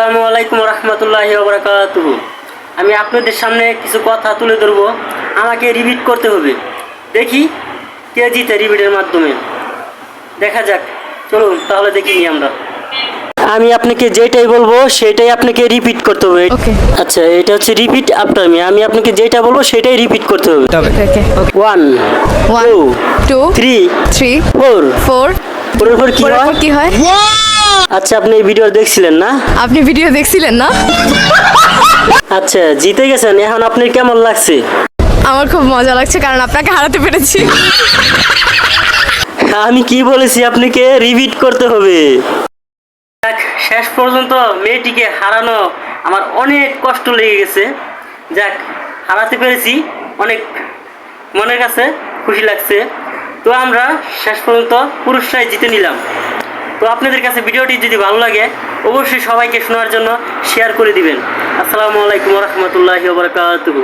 আসসালামু আলাইকুম রহমতুল্লাহি ওয়া বারাকাতুহু। আমি আপনাদের সামনে কিছু কথা তুলে ধরবো, আমাকে রিপিট করতে হবে। দেখি কে জিতে রিপিটের মাধ্যমে, দেখা যাক। চলুন তাহলে দেখিনি আমরা। আমি আপনাকে যেটাই বলবো সেটাই আপনাকে রিপিট করতে হবে। ওকে। আচ্ছা, এটা হচ্ছে রিপিট আফটার মি। আমি আপনাকে যেটা বলবো সেটাই রিপিট করতে হবে। ওকে। 1 2 2 3 3 4 4 পরের পর কি পরের হয়? পর কি হয়? আচ্ছা, আপনি এই ভিডিও দেখছিলেন না? আপনি ভিডিও দেখছিলেন না? আচ্ছা, জিতে গেছেন। এখন আপনার কেমন লাগছে? আমার খুব মজা লাগছে কারণ আপনাকে হারাতে পেরেছি। আমি কি বলেছি, আপনাকে রিপিট করতে হবে। শেষ পর্যন্ত মেয়েটিকে হারানো আমার অনেক কষ্ট লেগে গেছে। যাক, হারাতে পেরেছি, অনেক মনের কাছে খুশি লাগছে। তো আমরা শেষ পর্যন্ত পুরস্কার জিতে নিলাম। তো আপনাদের কাছে ভিডিওটি যদি ভালো লাগে অবশ্যই সবাইকে শোনার জন্য শেয়ার করে দিবেন। আসসালামু আলাইকুম রহমতুল্লাহি ওয়া বারাকাতুহু।